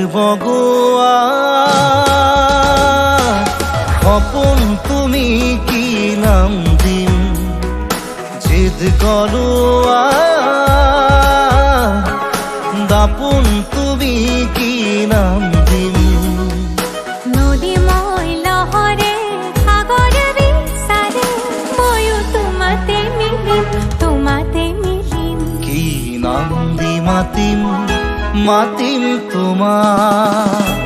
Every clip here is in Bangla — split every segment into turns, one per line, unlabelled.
বগোয়া সপোন তুমি কি নাম দিম জিদ গলোয়া দাপোন তুমি কি নাম দিম
নদী মই লহৰে সাগৰ বিচাৰে ময়ো তোমাতে মিলিম
কি নাম দি মাতিম মাতিম তোমাক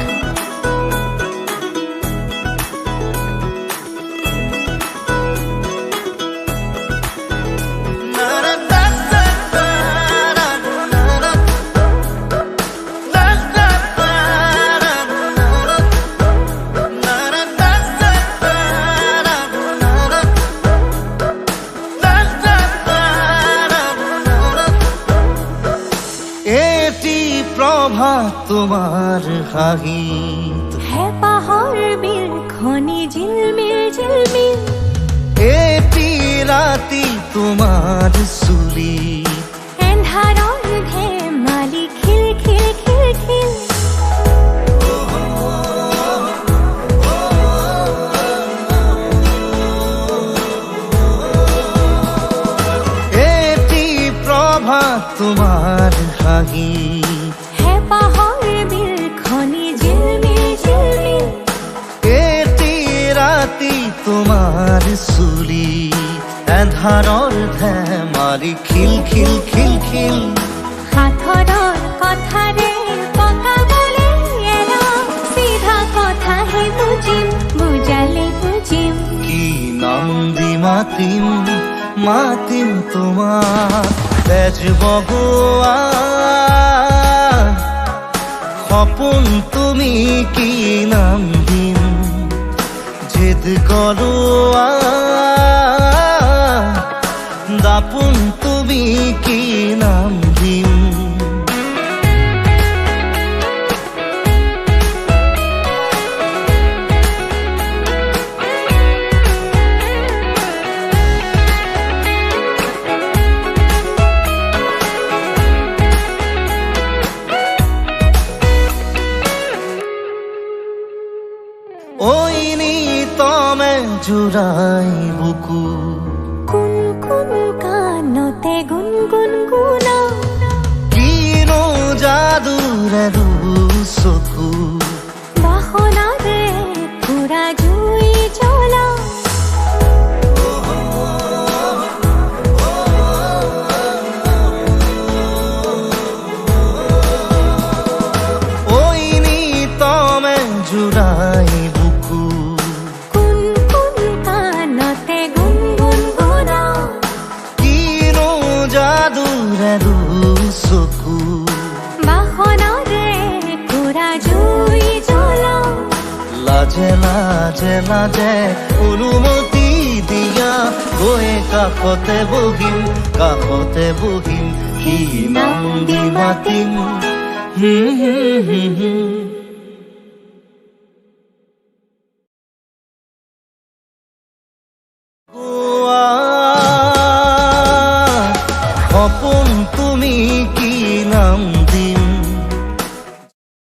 প্রভাত তোমার হাহিত
হেঁপাহৰ বিল খনি ঝিলমিল
এটি রাতি তোমার চুলি
এন্ধাৰৰ ধেমালি খিল
এটি প্রভাত তোমার হাহিত
হেঁপাহৰ বিল খনি ঝিলমিল
এটি রাতি তোমার চুলি এন্ধাৰৰ ধেমালি খিল
সাঁথৰৰ কথাৰে পকাবলে এৰা চিধা কথাহে বুজালে বুজিম
কি নাম দি মাতিম তোমাক তেজ বগোৱা সপোন তুমি কি নাম দিম জিদ গলোয়া দাপোন তুমি কি নাম দিম ওই নিতমে জুড়াই বুকু
কুন কানতে গুনগুনা
কিনো যাদুৰে চকু
বাহনাৰে পুৰা জুই জ্বলা
ওই নিতমে জুড়াই বুকু
কুন কানতে গুনগুনা
কিনো যাদুৰে চকু
বাহনাৰে পুৰা জুই জ্বলা
লাজে অনুমতি দিয়া গৈ কাষতে বহিম কি নাম দি মাতিম সপোন তুমি কি নাম